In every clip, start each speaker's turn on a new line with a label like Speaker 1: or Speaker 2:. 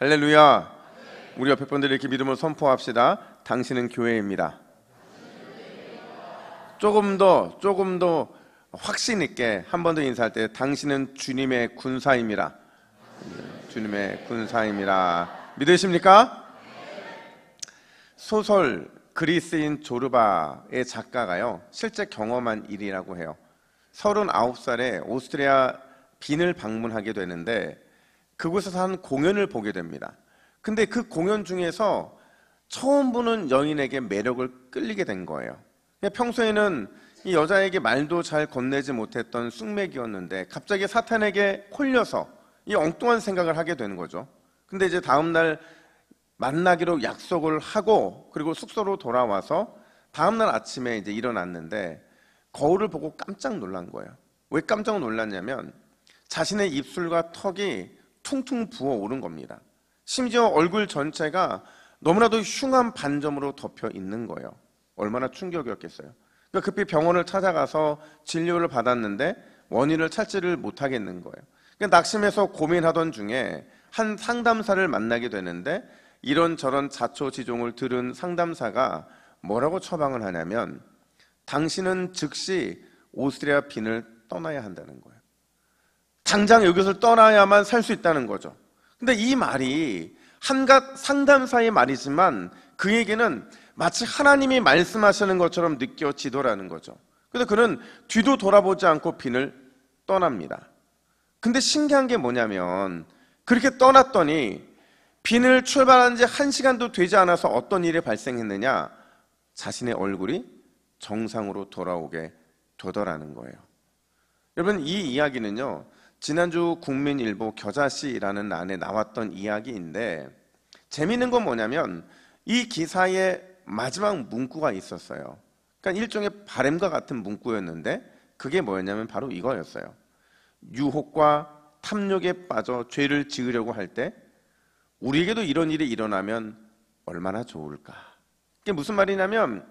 Speaker 1: 할렐루야. 우리 옆에 분들 이렇게 믿음을 선포합시다. 당신은 교회입니다. 조금 더 확신 있게 한 번 더 인사할 때, 당신은 주님의 군사입니다. 주님의 군사입니다. 믿으십니까? 소설 그리스인 조르바의 작가가요, 실제 경험한 일이라고 해요. 39살에 오스트리아 빈을 방문하게 되는데 그곳에서 한 공연을 보게 됩니다. 근데 그 공연 중에서 처음 보는 여인에게 매력을 끌리게 된 거예요. 평소에는 이 여자에게 말도 잘 건네지 못했던 쑥맥이었는데 갑자기 사탄에게 홀려서 이 엉뚱한 생각을 하게 되는 거죠. 근데 이제 다음날 만나기로 약속을 하고, 그리고 숙소로 돌아와서 다음날 아침에 이제 일어났는데 거울을 보고 깜짝 놀란 거예요. 왜 깜짝 놀랐냐면 자신의 입술과 턱이 퉁퉁 부어오른 겁니다. 심지어 얼굴 전체가 너무나도 흉한 반점으로 덮여 있는 거예요. 얼마나 충격이었겠어요. 그러니까 급히 병원을 찾아가서 진료를 받았는데 원인을 찾지를 못하겠는 거예요. 그러니까 낙심해서 고민하던 중에 한 상담사를 만나게 되는데, 이런저런 자초지종을 들은 상담사가 뭐라고 처방을 하냐면, 당신은 즉시 오스트리아 빈을 떠나야 한다는 거예요. 당장 여기서 떠나야만 살 수 있다는 거죠. 근데 이 말이 한갓 상담사의 말이지만 그에게는 마치 하나님이 말씀하시는 것처럼 느껴지더라는 거죠. 그래서 그는 뒤도 돌아보지 않고 빈을 떠납니다. 근데 신기한 게 뭐냐면, 그렇게 떠났더니 빈을 출발한 지 1시간도 되지 않아서 어떤 일이 발생했느냐, 자신의 얼굴이 정상으로 돌아오게 되더라는 거예요. 여러분, 이 이야기는요, 지난주 국민일보 겨자씨라는 안에 나왔던 이야기인데, 재미있는 건 뭐냐면 이 기사에 마지막 문구가 있었어요. 그러니까 일종의 바램과 같은 문구였는데, 그게 뭐였냐면 바로 이거였어요. 유혹과 탐욕에 빠져 죄를 지으려고 할 때 우리에게도 이런 일이 일어나면 얼마나 좋을까. 이게 무슨 말이냐면,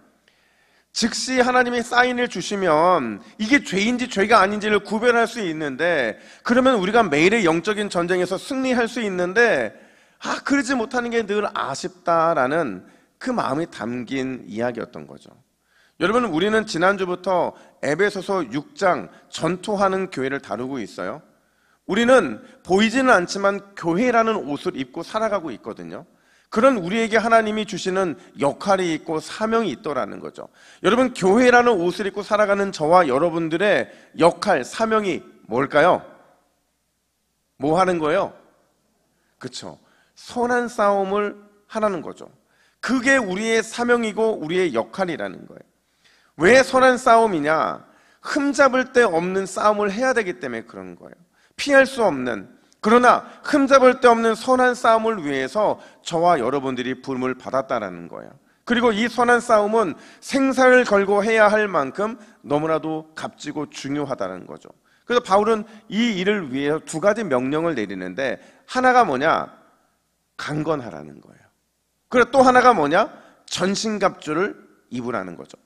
Speaker 1: 즉시 하나님이 사인을 주시면 이게 죄인지 죄가 아닌지를 구별할 수 있는데, 그러면 우리가 매일의 영적인 전쟁에서 승리할 수 있는데, 그러지 못하는 게 늘 아쉽다라는 그 마음이 담긴 이야기였던 거죠. 여러분, 우리는 지난주부터 에베소서 6장 전투하는 교회를 다루고 있어요. 우리는 보이지는 않지만 교회라는 옷을 입고 살아가고 있거든요. 그런 우리에게 하나님이 주시는 역할이 있고 사명이 있더라는 거죠. 여러분, 교회라는 옷을 입고 살아가는 저와 여러분들의 역할, 사명이 뭘까요? 뭐 하는 거예요? 그렇죠. 선한 싸움을 하라는 거죠. 그게 우리의 사명이고 우리의 역할이라는 거예요. 왜 선한 싸움이냐? 흠잡을 데 없는 싸움을 해야 되기 때문에 그런 거예요. 피할 수 없는, 그러나 흠잡을 데 없는 선한 싸움을 위해서 저와 여러분들이 부름을 받았다라는 거예요. 그리고 이 선한 싸움은 생사를 걸고 해야 할 만큼 너무나도 값지고 중요하다는 거죠. 그래서 바울은 이 일을 위해서 2가지 명령을 내리는데, 하나가 뭐냐? 강건하라는 거예요. 그리고 또 하나가 뭐냐? 전신갑주를 입으라는 거죠.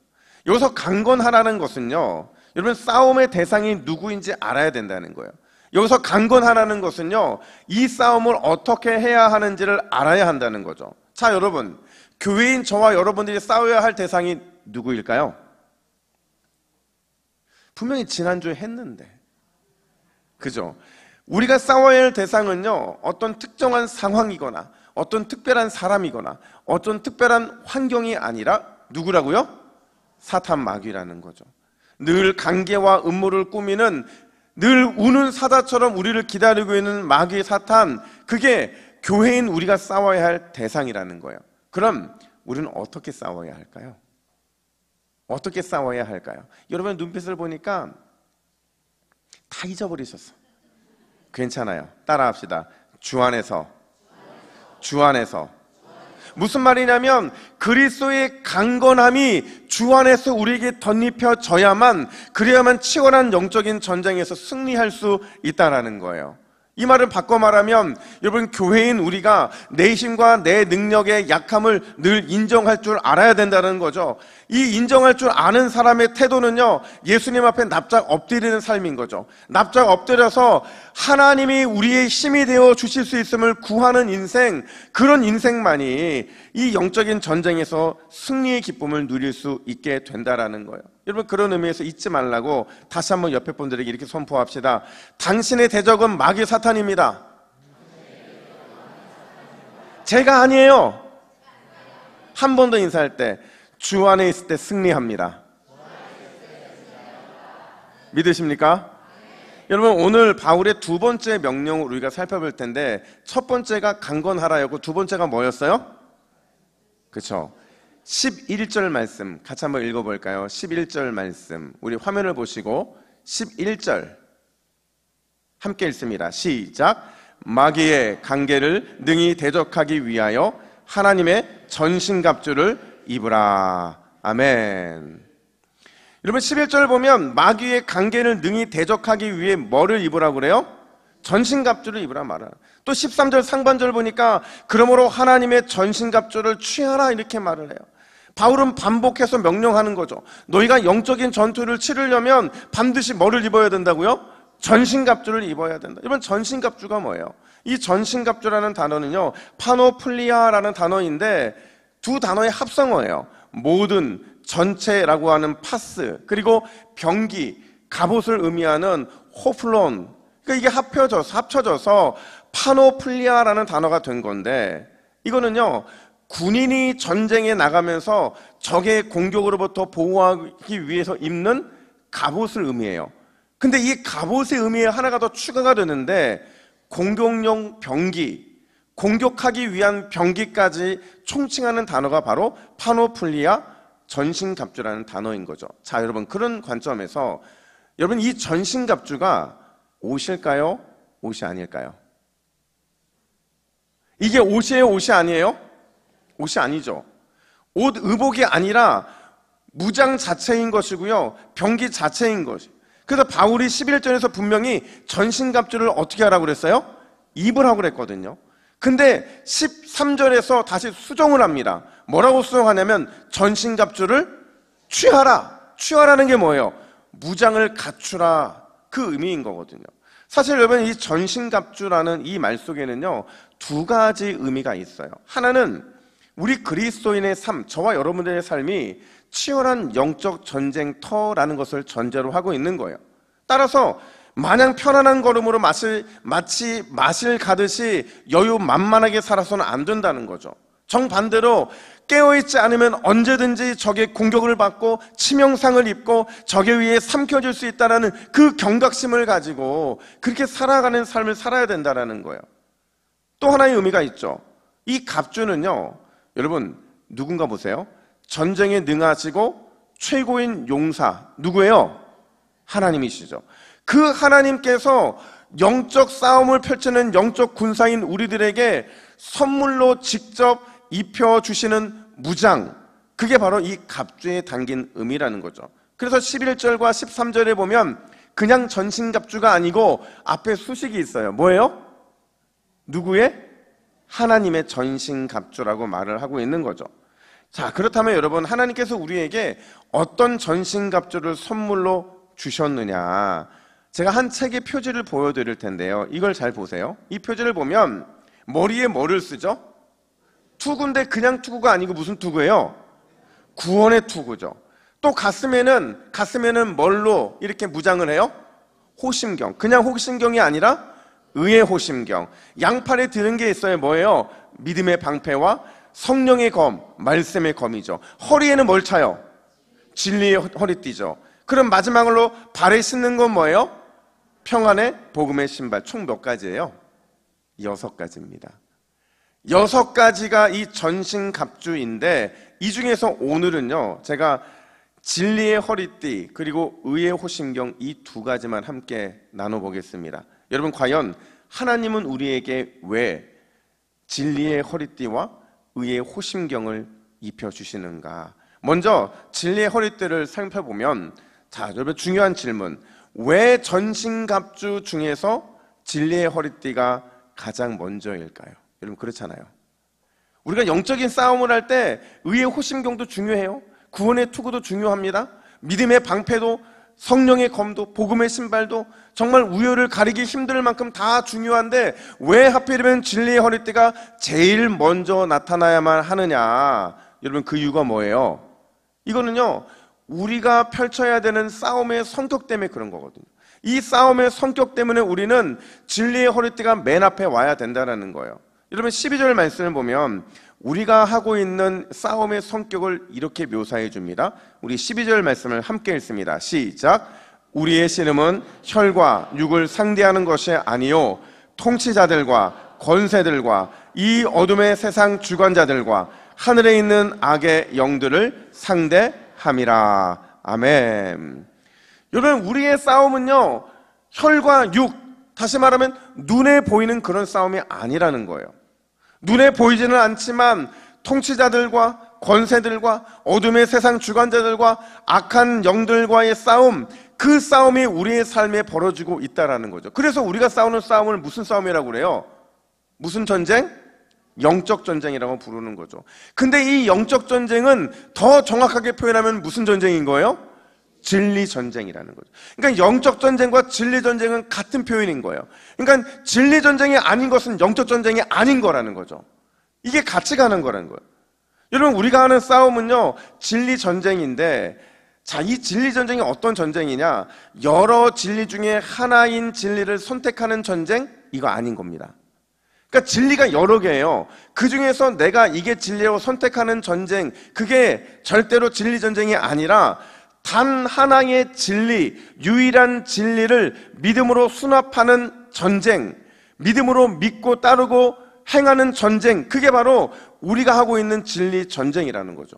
Speaker 1: 여기서 강건하라는 것은요, 여러분, 싸움의 대상이 누구인지 알아야 된다는 거예요. 여기서 강건하라는 것은요, 이 싸움을 어떻게 해야 하는지를 알아야 한다는 거죠. 자, 여러분, 교회인 저와 여러분들이 싸워야 할 대상이 누구일까요? 분명히 지난주에 했는데, 그죠? 우리가 싸워야 할 대상은요, 어떤 특정한 상황이거나 어떤 특별한 사람이거나 어떤 특별한 환경이 아니라 누구라고요? 사탄, 마귀라는 거죠. 늘 관계와 음모를 꾸미는, 늘 우는 사자처럼 우리를 기다리고 있는 마귀 사탄, 그게 교회인 우리가 싸워야 할 대상이라는 거예요. 그럼 우리는 어떻게 싸워야 할까요? 어떻게 싸워야 할까요? 여러분, 눈빛을 보니까 다 잊어버리셨어. 괜찮아요. 따라합시다. 주 안에서. 주 안에서. 무슨 말이냐면, 그리스도의 강건함이 주 안에서 우리에게 덧입혀져야만, 그래야만 치열한 영적인 전쟁에서 승리할 수 있다라는 거예요. 이 말을 바꿔 말하면 여러분, 교회인 우리가 내 힘과 내 능력의 약함을 늘 인정할 줄 알아야 된다는 거죠. 이 인정할 줄 아는 사람의 태도는요, 예수님 앞에 납작 엎드리는 삶인 거죠. 납작 엎드려서 하나님이 우리의 힘이 되어 주실 수 있음을 구하는 인생, 그런 인생만이 이 영적인 전쟁에서 승리의 기쁨을 누릴 수 있게 된다라는 거예요. 여러분, 그런 의미에서 잊지 말라고 다시 한번 옆에 분들에게 이렇게 선포합시다. 당신의 대적은 마귀 사탄입니다. 제가 아니에요. 한 번 더 인사할 때 주 안에 있을 때 승리합니다. 믿으십니까? 여러분, 오늘 바울의 두 번째 명령을 우리가 살펴볼 텐데, 첫 번째가 강건하라였고 두 번째가 뭐였어요? 그렇죠. 11절 말씀 같이 한번 읽어볼까요? 11절 말씀, 우리 화면을 보시고 11절 함께 읽습니다. 시작. 마귀의 관계를 능히 대적하기 위하여 하나님의 전신갑주를 입으라. 아멘. 여러분, 11절 보면 마귀의 관계를 능히 대적하기 위해 뭐를 입으라고 그래요? 전신갑주를 입으라 말하라. 또 13절 상반절 보니까 그러므로 하나님의 전신갑주를 취하라, 이렇게 말을 해요. 바울은 반복해서 명령하는 거죠. 너희가 영적인 전투를 치르려면 반드시 뭐를 입어야 된다고요? 전신갑주를 입어야 된다. 여러분, 전신갑주가 뭐예요? 이 전신갑주라는 단어는요, 파노플리아라는 단어인데 두 단어의 합성어예요. 모든, 전체라고 하는 파스, 그리고 병기, 갑옷을 의미하는 호플론, 그러니까 이게 합쳐져서 파노플리아라는 단어가 된 건데, 이거는요, 군인이 전쟁에 나가면서 적의 공격으로부터 보호하기 위해서 입는 갑옷을 의미해요. 근데 이 갑옷의 의미에 하나가 더 추가가 되는데, 공격용 병기, 공격하기 위한 병기까지 총칭하는 단어가 바로 파노플리아, 전신갑주라는 단어인 거죠. 자, 여러분, 그런 관점에서 여러분, 이 전신갑주가 옷일까요? 옷이 아닐까요? 이게 옷이에요? 옷이 아니에요? 옷이 아니죠. 옷, 의복이 아니라 무장 자체인 것이고요, 병기 자체인 것이. 그래서 바울이 11절에서 분명히 전신갑주를 어떻게 하라고 그랬어요? 입으라고 그랬거든요. 근데 13절에서 다시 수정을 합니다. 뭐라고 수정하냐면 전신갑주를 취하라. 취하라는 게 뭐예요? 무장을 갖추라, 그 의미인 거거든요. 사실 여러분, 이 전신갑주라는 이 말 속에는요, 두 가지 의미가 있어요. 하나는 우리 그리스도인의 삶, 저와 여러분들의 삶이 치열한 영적 전쟁터라는 것을 전제로 하고 있는 거예요. 따라서 마냥 편안한 걸음으로 마치 마실 가듯이 여유 만만하게 살아서는 안 된다는 거죠. 정반대로 깨어있지 않으면 언제든지 적의 공격을 받고 치명상을 입고 적에 의해 삼켜질 수 있다는 그 경각심을 가지고 그렇게 살아가는 삶을 살아야 된다는 거예요. 또 하나의 의미가 있죠. 이 갑주는요, 여러분, 누군가 보세요. 전쟁에 능하시고 최고인 용사, 누구예요? 하나님이시죠. 그 하나님께서 영적 싸움을 펼치는 영적 군사인 우리들에게 선물로 직접 입혀주시는 무장, 그게 바로 이 갑주에 담긴 의미라는 거죠. 그래서 11절과 13절에 보면 그냥 전신갑주가 아니고 앞에 수식이 있어요. 뭐예요? 누구의? 하나님의 전신갑주라고 말을 하고 있는 거죠. 자, 그렇다면 여러분, 하나님께서 우리에게 어떤 전신갑주를 선물로 주셨느냐, 제가 한 책의 표지를 보여드릴 텐데요, 이걸 잘 보세요. 이 표지를 보면 머리에 뭐를 쓰죠? 투구인데 그냥 투구가 아니고 무슨 투구예요? 구원의 투구죠. 또 가슴에는 뭘로 이렇게 무장을 해요? 호심경. 그냥 호심경이 아니라 의의 호심경. 양팔에 드는 게 있어요. 뭐예요? 믿음의 방패와 성령의 검, 말씀의 검이죠. 허리에는 뭘 차요? 진리의 허리띠죠. 그럼 마지막으로 발에 신는 건 뭐예요? 평안의 복음의 신발. 총 몇 가지예요? 6가지입니다. 6가지가 이 전신갑주인데, 이 중에서 오늘은요, 제가 진리의 허리띠 그리고 의의 호심경, 이 두 가지만 함께 나눠보겠습니다. 여러분, 과연 하나님은 우리에게 왜 진리의 허리띠와 의의 호심경을 입혀주시는가? 먼저 진리의 허리띠를 살펴보면, 자, 여러분, 중요한 질문. 왜 전신갑주 중에서 진리의 허리띠가 가장 먼저일까요? 여러분 그렇잖아요. 우리가 영적인 싸움을 할 때 의의 호심경도 중요해요. 구원의 투구도 중요합니다. 믿음의 방패도, 성령의 검도, 복음의 신발도 정말 우열을 가리기 힘들 만큼 다 중요한데 왜 하필이면 진리의 허리띠가 제일 먼저 나타나야만 하느냐? 여러분 그 이유가 뭐예요? 이거는요, 우리가 펼쳐야 되는 싸움의 성격 때문에 그런 거거든요. 이 싸움의 성격 때문에 우리는 진리의 허리띠가 맨 앞에 와야 된다는 거예요. 여러분 12절 말씀을 보면 우리가 하고 있는 싸움의 성격을 이렇게 묘사해 줍니다. 우리 12절 말씀을 함께 읽습니다. 시작. 우리의 씨름은 혈과 육을 상대하는 것이 아니요 통치자들과 권세들과 이 어둠의 세상 주관자들과 하늘에 있는 악의 영들을 상대함이라. 아멘. 여러분 우리의 싸움은요 혈과 육, 다시 말하면 눈에 보이는 그런 싸움이 아니라는 거예요. 눈에 보이지는 않지만 통치자들과 권세들과 어둠의 세상 주관자들과 악한 영들과의 싸움, 그 싸움이 우리의 삶에 벌어지고 있다는 거죠. 그래서 우리가 싸우는 싸움을 무슨 싸움이라고 그래요? 무슨 전쟁? 영적 전쟁이라고 부르는 거죠. 근데 이 영적 전쟁은 더 정확하게 표현하면 무슨 전쟁인 거예요? 진리 전쟁이라는 거죠. 그러니까 영적 전쟁과 진리 전쟁은 같은 표현인 거예요. 그러니까 진리 전쟁이 아닌 것은 영적 전쟁이 아닌 거라는 거죠. 이게 같이 가는 거라는 거예요. 여러분 우리가 하는 싸움은요 진리 전쟁인데, 자, 이 진리 전쟁이 어떤 전쟁이냐? 여러 진리 중에 하나인 진리를 선택하는 전쟁? 이거 아닌 겁니다. 그러니까 진리가 여러 개예요. 그 중에서 내가 이게 진리라고 선택하는 전쟁, 그게 절대로 진리 전쟁이 아니라 단 하나의 진리, 유일한 진리를 믿음으로 수납하는 전쟁, 믿음으로 믿고 따르고 행하는 전쟁, 그게 바로 우리가 하고 있는 진리 전쟁이라는 거죠.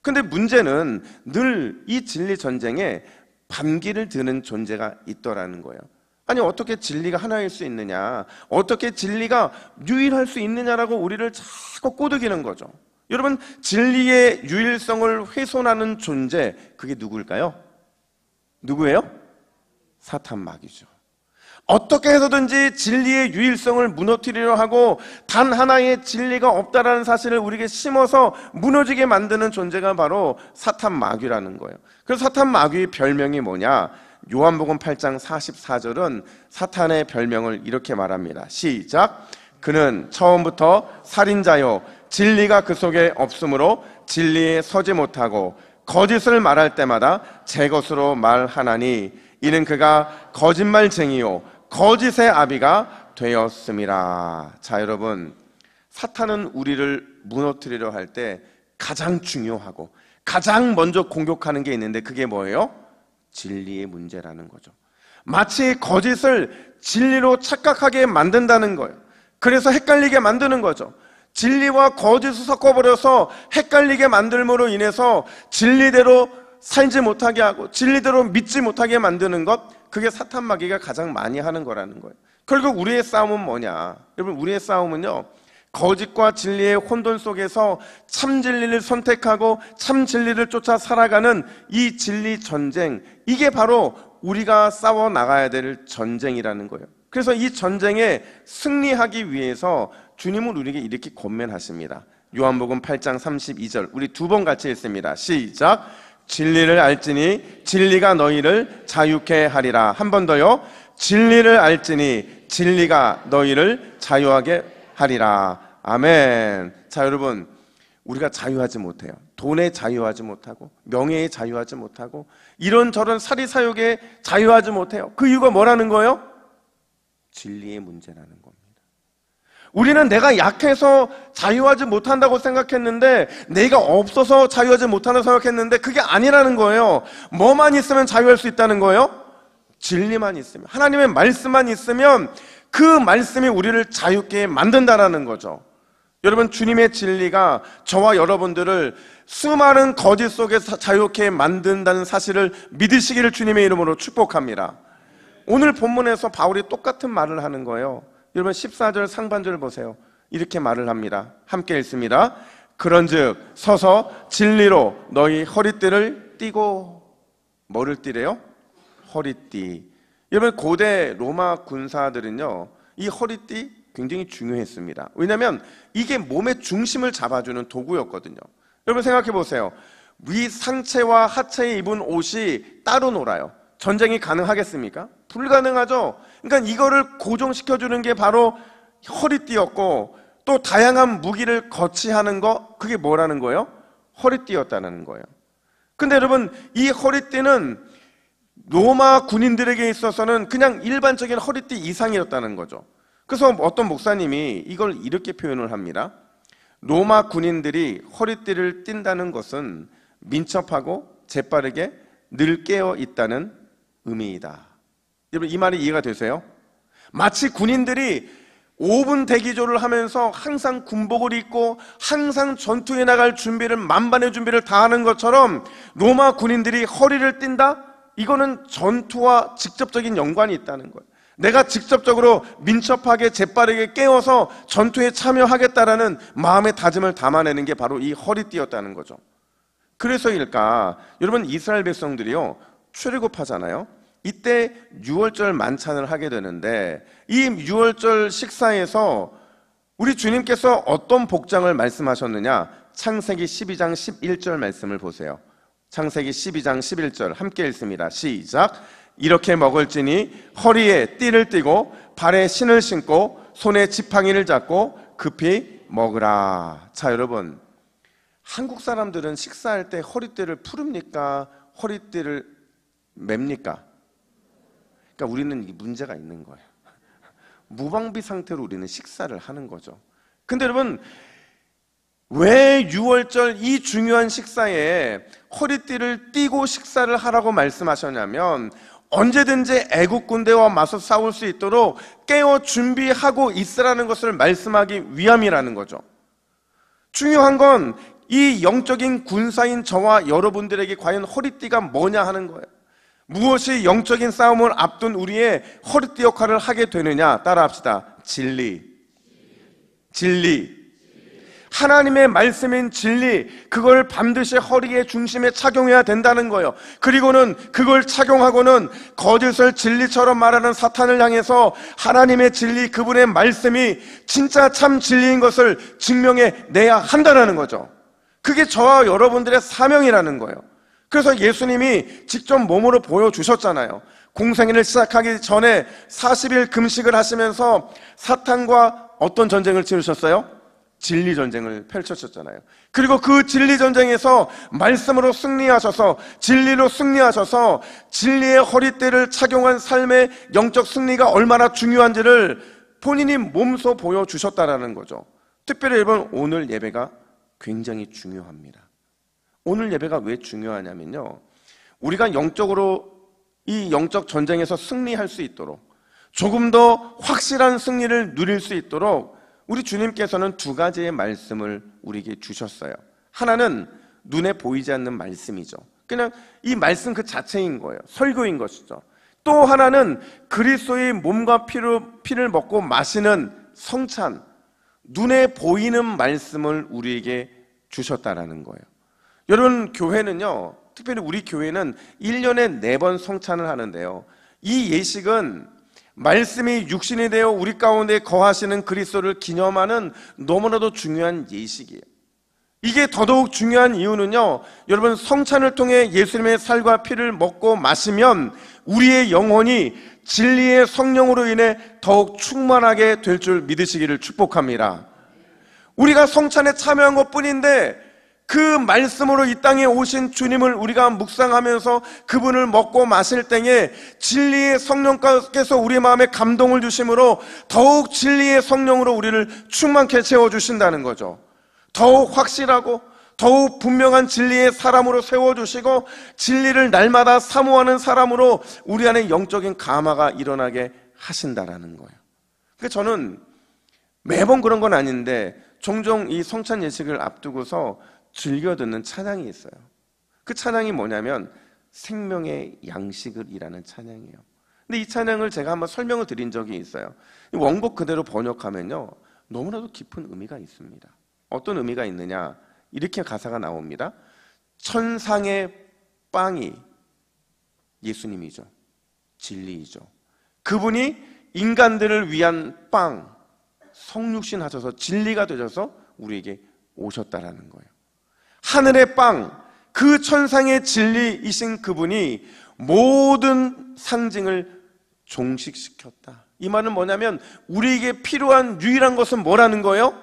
Speaker 1: 근데 문제는 늘 이 진리 전쟁에 반기를 드는 존재가 있더라는 거예요. 아니 어떻게 진리가 하나일 수 있느냐, 어떻게 진리가 유일할 수 있느냐라고 우리를 자꾸 꼬드기는 거죠. 여러분 진리의 유일성을 훼손하는 존재, 그게 누구일까요? 누구예요? 사탄 마귀죠. 어떻게 해서든지 진리의 유일성을 무너뜨리려 하고 단 하나의 진리가 없다라는 사실을 우리에게 심어서 무너지게 만드는 존재가 바로 사탄 마귀라는 거예요. 그래서 사탄 마귀의 별명이 뭐냐? 요한복음 8장 44절은 사탄의 별명을 이렇게 말합니다. 시작. 그는 처음부터 살인자요 진리가 그 속에 없으므로 진리에 서지 못하고 거짓을 말할 때마다 제 것으로 말하나니 이는 그가 거짓말쟁이요 거짓의 아비가 되었음이라. 자, 여러분 사탄은 우리를 무너뜨리려 할 때 가장 중요하고 가장 먼저 공격하는 게 있는데 그게 뭐예요? 진리의 문제라는 거죠. 마치 거짓을 진리로 착각하게 만든다는 거예요. 그래서 헷갈리게 만드는 거죠. 진리와 거짓을 섞어버려서 헷갈리게 만들므로 인해서 진리대로 살지 못하게 하고 진리대로 믿지 못하게 만드는 것, 그게 사탄 마귀가 가장 많이 하는 거라는 거예요. 결국 우리의 싸움은 뭐냐? 여러분 우리의 싸움은요 거짓과 진리의 혼돈 속에서 참 진리를 선택하고 참 진리를 쫓아 살아가는 이 진리 전쟁, 이게 바로 우리가 싸워 나가야 될 전쟁이라는 거예요. 그래서 이 전쟁에 승리하기 위해서 주님은 우리에게 이렇게 권면하십니다. 요한복음 8장 32절 우리 두 번 같이 읽습니다. 시작. 진리를 알지니 진리가 너희를 자유케 하리라. 한 번 더요. 진리를 알지니 진리가 너희를 자유하게 하리라. 아멘. 자, 여러분 우리가 자유하지 못해요. 돈에 자유하지 못하고 명예에 자유하지 못하고 이런저런 사리사욕에 자유하지 못해요. 그 이유가 뭐라는 거예요? 진리의 문제라는 겁니다. 우리는 내가 약해서 자유하지 못한다고 생각했는데, 내가 없어서 자유하지 못한다고 생각했는데 그게 아니라는 거예요. 뭐만 있으면 자유할 수 있다는 거예요? 진리만 있으면, 하나님의 말씀만 있으면 그 말씀이 우리를 자유케 만든다라는 거죠. 여러분 주님의 진리가 저와 여러분들을 수많은 거짓 속에서 자유케 만든다는 사실을 믿으시기를 주님의 이름으로 축복합니다. 오늘 본문에서 바울이 똑같은 말을 하는 거예요. 여러분 14절 상반절 보세요. 이렇게 말을 합니다. 함께 읽습니다. 그런즉 서서 진리로 너희 허리띠를 띠고. 뭐를 띠래요? 허리띠. 여러분, 고대 로마 군사들은요, 이 허리띠 굉장히 중요했습니다. 왜냐하면 이게 몸의 중심을 잡아주는 도구였거든요. 여러분 생각해 보세요. 위 상체와 하체에 입은 옷이 따로 놀아요. 전쟁이 가능하겠습니까? 불가능하죠. 그러니까 이거를 고정시켜주는 게 바로 허리띠였고, 또 다양한 무기를 거치하는 거, 그게 뭐라는 거예요? 허리띠였다는 거예요. 근데 여러분, 이 허리띠는 로마 군인들에게 있어서는 그냥 일반적인 허리띠 이상이었다는 거죠. 그래서 어떤 목사님이 이걸 이렇게 표현을 합니다. 로마 군인들이 허리띠를 띈다는 것은 민첩하고 재빠르게 늘 깨어 있다는 의미이다. 여러분, 이 말이 이해가 되세요? 마치 군인들이 5분 대기조를 하면서 항상 군복을 입고 항상 전투에 나갈 준비를, 만반의 준비를 다 하는 것처럼 로마 군인들이 허리를 띈다? 이거는 전투와 직접적인 연관이 있다는 거예요. 내가 직접적으로 민첩하게 재빠르게 깨어서 전투에 참여하겠다라는 마음의 다짐을 담아내는 게 바로 이 허리띠였다는 거죠. 그래서일까, 여러분, 이스라엘 백성들이요, 출애굽하잖아요. 이때 유월절 만찬을 하게 되는데, 이 유월절 식사에서 우리 주님께서 어떤 복장을 말씀하셨느냐? 창세기 12장 11절 말씀을 보세요. 창세기 12장 11절 함께 읽습니다. 시작. 이렇게 먹을지니 허리에 띠를 띠고 발에 신을 신고 손에 지팡이를 잡고 급히 먹으라. 자, 여러분, 한국 사람들은 식사할 때 허리띠를 풀읍니까? 허리띠를 맵니까? 그러니까 우리는 이 문제가 있는 거예요. 무방비 상태로 우리는 식사를 하는 거죠. 근데 여러분, 왜 유월절 이 중요한 식사에 허리띠를 띠고 식사를 하라고 말씀하셨냐면, 언제든지 애국 군대와 맞서 싸울 수 있도록 깨어 준비하고 있으라는 것을 말씀하기 위함이라는 거죠. 중요한 건 이 영적인 군사인 저와 여러분들에게 과연 허리띠가 뭐냐 하는 거예요. 무엇이 영적인 싸움을 앞둔 우리의 허리띠 역할을 하게 되느냐? 따라합시다. 진리. 하나님의 말씀인 진리, 그걸 반드시 허리의 중심에 착용해야 된다는 거예요. 그리고는 그걸 착용하고는 거짓을 진리처럼 말하는 사탄을 향해서 하나님의 진리, 그분의 말씀이 진짜 참 진리인 것을 증명해 내야 한다는 거죠. 그게 저와 여러분들의 사명이라는 거예요. 그래서 예수님이 직접 몸으로 보여주셨잖아요. 공생애를 시작하기 전에 40일 금식을 하시면서 사탄과 어떤 전쟁을 치르셨어요? 진리 전쟁을 펼쳤잖아요. 그리고 그 진리 전쟁에서 말씀으로 승리하셔서, 진리로 승리하셔서 진리의 허리띠를 착용한 삶의 영적 승리가 얼마나 중요한지를 본인이 몸소 보여주셨다라는 거죠. 특별히 여러분, 오늘 예배가 굉장히 중요합니다. 오늘 예배가 왜 중요하냐면요, 우리가 영적으로 이 영적 전쟁에서 승리할 수 있도록, 조금 더 확실한 승리를 누릴 수 있도록 우리 주님께서는 두 가지의 말씀을 우리에게 주셨어요. 하나는 눈에 보이지 않는 말씀이죠. 그냥 이 말씀 그 자체인 거예요. 설교인 것이죠. 또 하나는 그리스도의 몸과 피를 먹고 마시는 성찬, 눈에 보이는 말씀을 우리에게 주셨다라는 거예요. 여러분, 교회는요, 특별히 우리 교회는 1년에 4번 성찬을 하는데요, 이 예식은 말씀이 육신이 되어 우리 가운데 거하시는 그리스도를 기념하는 너무나도 중요한 예식이에요. 이게 더더욱 중요한 이유는요, 여러분, 성찬을 통해 예수님의 살과 피를 먹고 마시면 우리의 영혼이 진리의 성령으로 인해 더욱 충만하게 될 줄 믿으시기를 축복합니다. 우리가 성찬에 참여한 것뿐인데 그 말씀으로 이 땅에 오신 주님을 우리가 묵상하면서 그분을 먹고 마실 때에 진리의 성령께서 우리 마음에 감동을 주심으로 더욱 진리의 성령으로 우리를 충만케 채워주신다는 거죠. 더욱 확실하고 더욱 분명한 진리의 사람으로 세워주시고 진리를 날마다 사모하는 사람으로 우리 안에 영적인 감화가 일어나게 하신다라는 거예요. 그러니까 저는 매번 그런 건 아닌데 종종 이 성찬 예식을 앞두고서 즐겨 듣는 찬양이 있어요. 그 찬양이 뭐냐면 생명의 양식을이라는 찬양이에요. 근데 이 찬양을 제가 한번 설명을 드린 적이 있어요. 원곡 그대로 번역하면요, 너무나도 깊은 의미가 있습니다. 어떤 의미가 있느냐, 이렇게 가사가 나옵니다. 천상의 빵이 예수님이죠. 진리이죠. 그분이 인간들을 위한 빵, 성육신 하셔서 진리가 되셔서 우리에게 오셨다라는 거예요. 하늘의 빵, 그 천상의 진리이신 그분이 모든 상징을 종식시켰다. 이 말은 뭐냐면 우리에게 필요한 유일한 것은 뭐라는 거예요?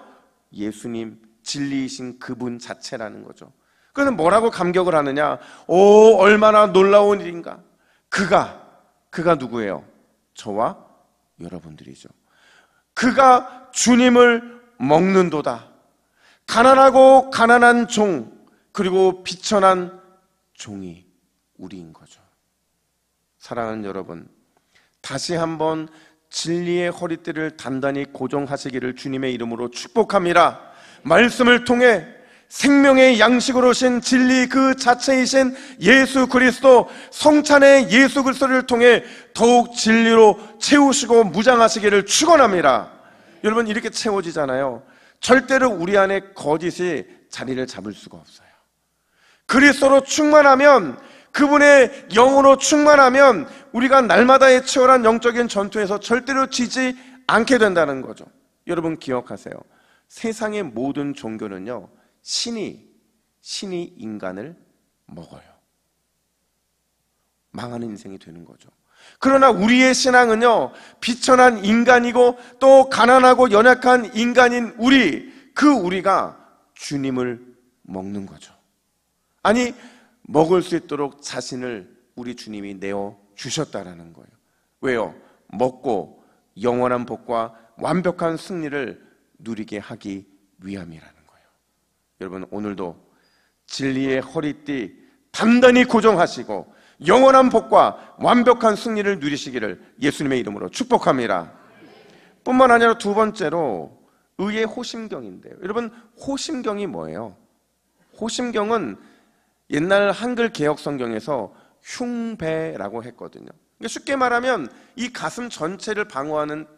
Speaker 1: 예수님, 진리이신 그분 자체라는 거죠. 그래서 뭐라고 감격을 하느냐? 오, 얼마나 놀라운 일인가. 그가 누구예요? 저와 여러분들이죠. 그가 주님을 먹는도다. 가난하고 가난한 종, 그리고 비천한 종이 우리인 거죠. 사랑하는 여러분, 다시 한번 진리의 허리띠를 단단히 고정하시기를 주님의 이름으로 축복합니다. 말씀을 통해 생명의 양식으로 오신 진리 그 자체이신 예수 그리스도, 성찬의 예수 그리스도를 통해 더욱 진리로 채우시고 무장하시기를 축원합니다. 여러분, 이렇게 채워지잖아요. 절대로 우리 안에 거짓이 자리를 잡을 수가 없어요. 그리스도로 충만하면, 그분의 영으로 충만하면 우리가 날마다의 치열한 영적인 전투에서 절대로 지지 않게 된다는 거죠. 여러분 기억하세요. 세상의 모든 종교는요, 신이 인간을 먹어요. 망하는 인생이 되는 거죠. 그러나 우리의 신앙은요, 비천한 인간이고 또 가난하고 연약한 인간인 우리가 주님을 먹는 거죠. 아니, 먹을 수 있도록 자신을 우리 주님이 내어 주셨다라는 거예요. 왜요? 먹고 영원한 복과 완벽한 승리를 누리게 하기 위함이라는 거예요. 여러분, 오늘도 진리의 허리띠 단단히 고정하시고 영원한 복과 완벽한 승리를 누리시기를 예수님의 이름으로 축복합니다. 뿐만 아니라 두 번째로 의의 호심경인데요. 여러분, 호심경이 뭐예요? 호심경은 옛날 한글 개역 성경에서 흉배라고 했거든요. 그러니까 쉽게 말하면 이 가슴 전체를 방어하는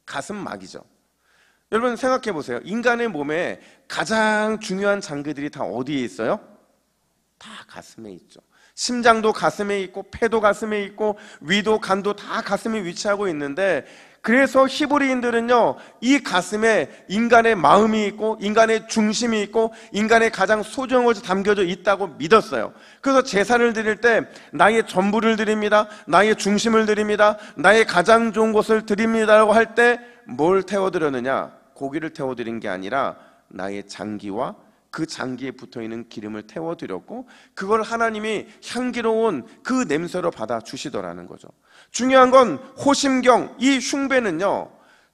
Speaker 1: 가슴막이죠. 여러분 생각해 보세요. 인간의 몸에 가장 중요한 장기들이 다 어디에 있어요? 다 가슴에 있죠. 심장도 가슴에 있고, 폐도 가슴에 있고, 위도 간도 다 가슴에 위치하고 있는데, 그래서 히브리인들은요, 이 가슴에 인간의 마음이 있고, 인간의 중심이 있고, 인간의 가장 소중한 것이 담겨져 있다고 믿었어요. 그래서 제사를 드릴 때 나의 전부를 드립니다, 나의 중심을 드립니다, 나의 가장 좋은 것을 드립니다라고 할 때 뭘 태워드렸느냐? 고기를 태워드린 게 아니라 나의 장기와 그 장기에 붙어있는 기름을 태워드렸고, 그걸 하나님이 향기로운 그 냄새로 받아 주시더라는 거죠. 중요한 건 호심경, 이 흉배는요,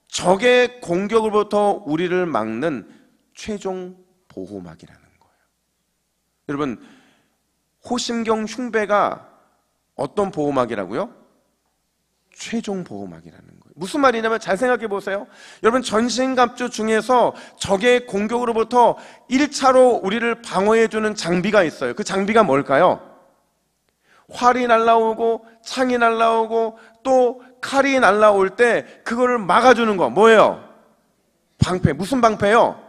Speaker 1: 적의 공격으로부터 우리를 막는 최종 보호막이라는 거예요. 여러분, 호심경 흉배가 어떤 보호막이라고요? 최종 보호막이라는 거예요. 무슨 말이냐면 잘 생각해 보세요. 여러분, 전신갑주 중에서 적의 공격으로부터 1차로 우리를 방어해주는 장비가 있어요. 그 장비가 뭘까요? 활이 날라오고 창이 날라오고 또 칼이 날라올 때 그거를 막아주는 거 뭐예요? 방패. 무슨 방패요?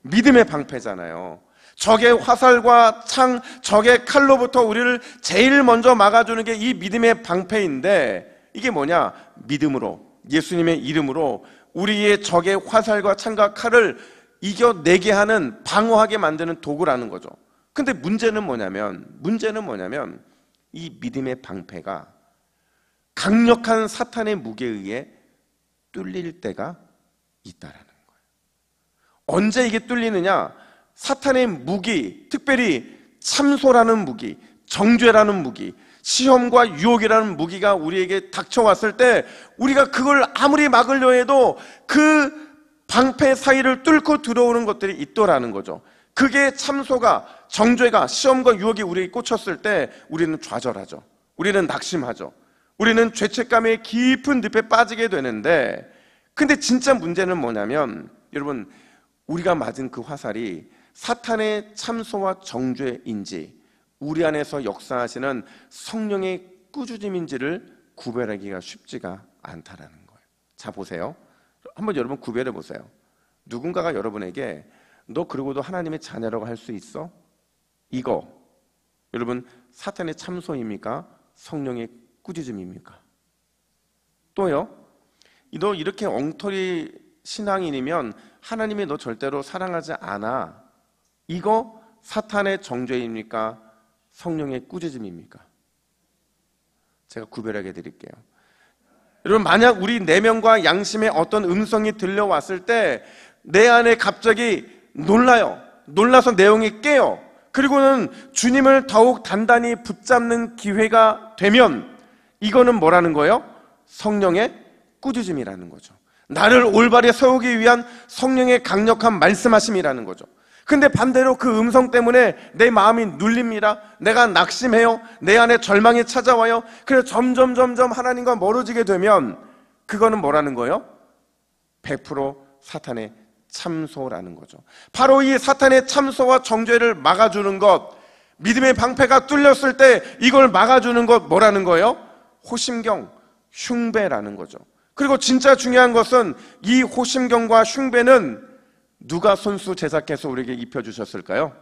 Speaker 1: 믿음의 방패잖아요. 적의 화살과 창, 적의 칼로부터 우리를 제일 먼저 막아주는 게 이 믿음의 방패인데, 이게 뭐냐? 믿음으로, 예수님의 이름으로 우리의 적의 화살과 창과 칼을 이겨내게 하는, 방어하게 만드는 도구라는 거죠. 근데 문제는 뭐냐면 이 믿음의 방패가 강력한 사탄의 무게에 의해 뚫릴 때가 있다라는 거예요. 언제 이게 뚫리느냐? 사탄의 무기, 특별히 참소라는 무기, 정죄라는 무기, 시험과 유혹이라는 무기가 우리에게 닥쳐왔을 때 우리가 그걸 아무리 막으려 해도 그 방패 사이를 뚫고 들어오는 것들이 있더라는 거죠. 그게 참소가, 정죄가, 시험과 유혹이 우리에게 꽂혔을 때 우리는 좌절하죠. 우리는 낙심하죠. 우리는 죄책감의 깊은 늪에 빠지게 되는데, 근데 진짜 문제는 뭐냐면, 여러분, 우리가 맞은 그 화살이 사탄의 참소와 정죄인지 우리 안에서 역사하시는 성령의 꾸짖음인지를 구별하기가 쉽지가 않다라는 거예요. 자, 보세요. 한번 여러분 구별해 보세요. 누군가가 여러분에게 너 그러고도 하나님의 자녀라고 할 수 있어? 이거 여러분 사탄의 참소입니까? 성령의 꾸짖음입니까? 또요, 너 이렇게 엉터리 신앙인이면 하나님이 너 절대로 사랑하지 않아. 이거 사탄의 정죄입니까? 성령의 꾸짖음입니까? 제가 구별하게 드릴게요. 여러분, 만약 우리 내면과 양심에 어떤 음성이 들려왔을 때 내 안에 갑자기 놀라요. 놀라서 내용이 깨요. 그리고는 주님을 더욱 단단히 붙잡는 기회가 되면 이거는 뭐라는 거예요? 성령의 꾸짖음이라는 거죠. 나를 올바르게 세우기 위한 성령의 강력한 말씀하심이라는 거죠. 근데 반대로 그 음성 때문에 내 마음이 눌립니다. 내가 낙심해요. 내 안에 절망이 찾아와요. 그래서 점점 하나님과 멀어지게 되면 그거는 뭐라는 거예요? 100% 사탄의 참소라는 거죠. 바로 이 사탄의 참소와 정죄를 막아주는 것, 믿음의 방패가 뚫렸을 때 이걸 막아주는 것 뭐라는 거예요? 호심경, 흉배라는 거죠. 그리고 진짜 중요한 것은 이 호심경과 흉배는 누가 손수 제작해서 우리에게 입혀주셨을까요?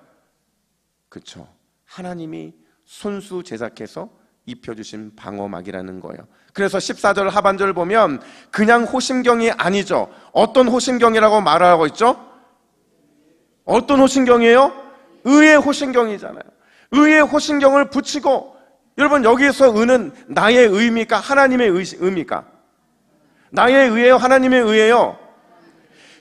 Speaker 1: 그렇죠. 하나님이 손수 제작해서 입혀주신 방어막이라는 거예요. 그래서 14절 하반절 보면 그냥 호심경이 아니죠. 어떤 호심경이라고 말하고 있죠? 어떤 호심경이에요? 의의 호심경이잖아요. 의의 호심경을 붙이고, 여러분 여기에서 의는 나의 의입니까? 하나님의 의입니까? 나의 의예요? 하나님의 의예요?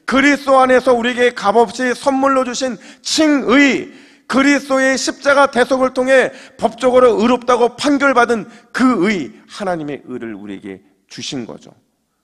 Speaker 1: 그리스도 안에서 우리에게 값없이 선물로 주신 칭의, 그리스도의 십자가 대속을 통해 법적으로 의롭다고 판결받은 그 의, 하나님의 의를 우리에게 주신 거죠.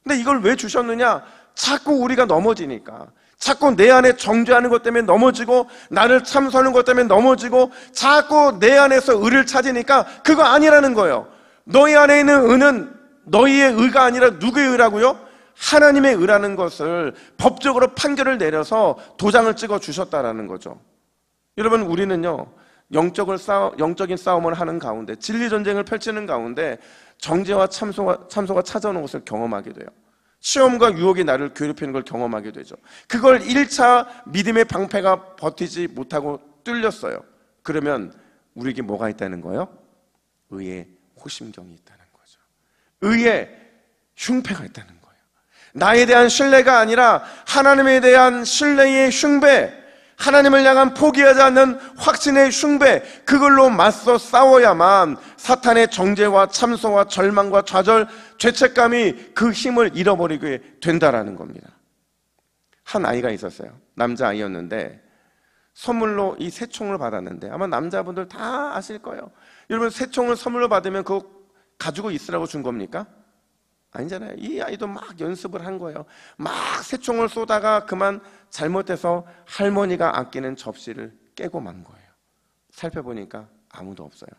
Speaker 1: 근데 이걸 왜 주셨느냐? 자꾸 우리가 넘어지니까, 자꾸 내 안에 정죄하는 것 때문에 넘어지고, 나를 참소하는 것 때문에 넘어지고, 자꾸 내 안에서 의를 찾으니까 그거 아니라는 거예요. 너희 안에 있는 의는 너희의 의가 아니라 누구의 의라고요? 하나님의 의라는 것을 법적으로 판결을 내려서 도장을 찍어 주셨다라는 거죠. 여러분, 우리는요, 영적인 싸움을 하는 가운데, 진리 전쟁을 펼치는 가운데 정죄와 참소가 찾아오는 것을 경험하게 돼요. 시험과 유혹이 나를 괴롭히는 걸 경험하게 되죠. 그걸 1차 믿음의 방패가 버티지 못하고 뚫렸어요. 그러면 우리에게 뭐가 있다는 거예요? 의의 호심경이 있다는 거죠. 의의 흉패가 있다는 거예요. 나에 대한 신뢰가 아니라 하나님에 대한 신뢰의 흉배, 하나님을 향한 포기하지 않는 확신의 흉배, 그걸로 맞서 싸워야만 사탄의 정죄와 참소와 절망과 좌절, 죄책감이 그 힘을 잃어버리게 된다라는 겁니다. 한 아이가 있었어요. 남자아이였는데 선물로 이 새총을 받았는데, 아마 남자분들 다 아실 거예요. 여러분, 새총을 선물로 받으면 그거 가지고 있으라고 준 겁니까? 아니잖아요. 이 아이도 막 연습을 한 거예요. 막 새총을 쏘다가 그만 잘못해서 할머니가 아끼는 접시를 깨고 만 거예요. 살펴보니까 아무도 없어요.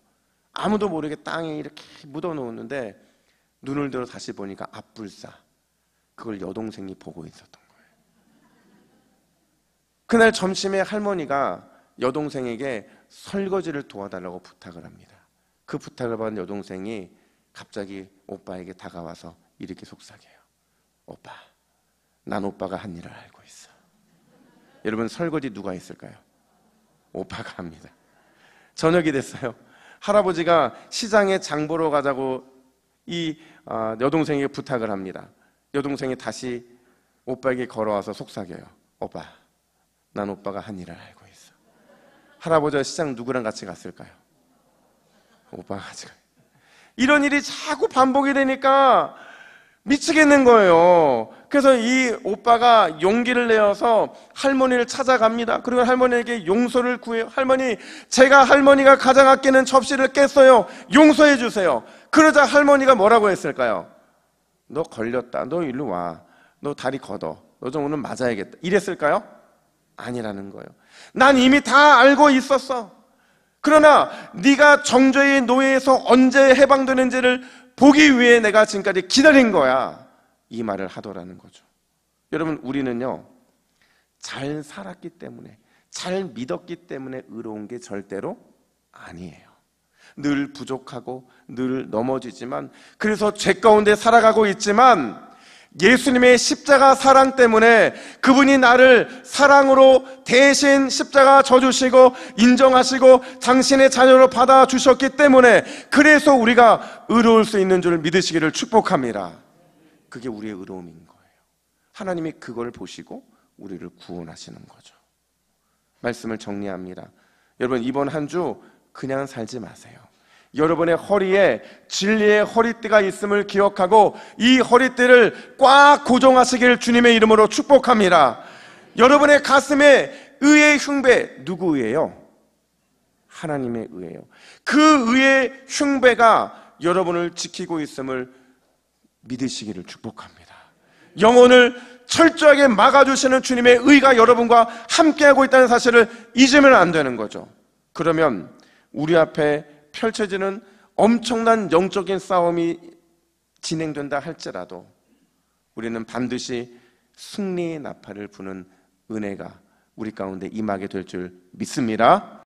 Speaker 1: 아무도 모르게 땅에 이렇게 묻어놓았는데 눈을 들어 다시 보니까 앞불사, 그걸 여동생이 보고 있었던 거예요. 그날 점심에 할머니가 여동생에게 설거지를 도와달라고 부탁을 합니다. 그 부탁을 받은 여동생이 갑자기 오빠에게 다가와서 이렇게 속삭여요. 오빠, 난 오빠가 한 일을 알고 있어. 여러분, 설거지 누가 했을까요? 오빠가 합니다. 저녁이 됐어요. 할아버지가 시장에 장 보러 가자고 이 여동생에게 부탁을 합니다. 여동생이 다시 오빠에게 걸어와서 속삭여요. 오빠, 난 오빠가 한 일을 알고 있어. 할아버지가 시장 누구랑 같이 갔을까요? 오빠가 같이 가요. 이런 일이 자꾸 반복이 되니까 미치겠는 거예요. 그래서 이 오빠가 용기를 내어서 할머니를 찾아갑니다. 그리고 할머니에게 용서를 구해요. 할머니, 제가 할머니가 가장 아끼는 접시를 깼어요. 용서해 주세요. 그러자 할머니가 뭐라고 했을까요? 너 걸렸다. 너 일로 와. 너 다리 걷어. 너 좀 오늘 맞아야겠다. 이랬을까요? 아니라는 거예요. 난 이미 다 알고 있었어. 그러나 네가 정죄의 노예에서 언제 해방되는지를 보기 위해 내가 지금까지 기다린 거야. 이 말을 하더라는 거죠. 여러분, 우리는요, 잘 살았기 때문에, 잘 믿었기 때문에 의로운 게 절대로 아니에요. 늘 부족하고 늘 넘어지지만, 그래서 죄 가운데 살아가고 있지만 예수님의 십자가 사랑 때문에 그분이 나를 사랑으로 대신 십자가 져주시고 인정하시고 당신의 자녀로 받아주셨기 때문에, 그래서 우리가 의로울 수 있는 줄 믿으시기를 축복합니다. 그게 우리의 의로움인 거예요. 하나님이 그걸 보시고 우리를 구원하시는 거죠. 말씀을 정리합니다. 여러분, 이번 한 주 그냥 살지 마세요. 여러분의 허리에 진리의 허리띠가 있음을 기억하고 이 허리띠를 꽉 고정하시길 주님의 이름으로 축복합니다. 여러분의 가슴에 의의 흉배, 누구 의예요? 하나님의 의예요. 그 의의 흉배가 여러분을 지키고 있음을 믿으시기를 축복합니다. 영혼을 철저하게 막아주시는 주님의 의가 여러분과 함께하고 있다는 사실을 잊으면 안 되는 거죠. 그러면 우리 앞에 펼쳐지는 엄청난 영적인 싸움이 진행된다 할지라도 우리는 반드시 승리의 나팔을 부는 은혜가 우리 가운데 임하게 될 줄 믿습니다.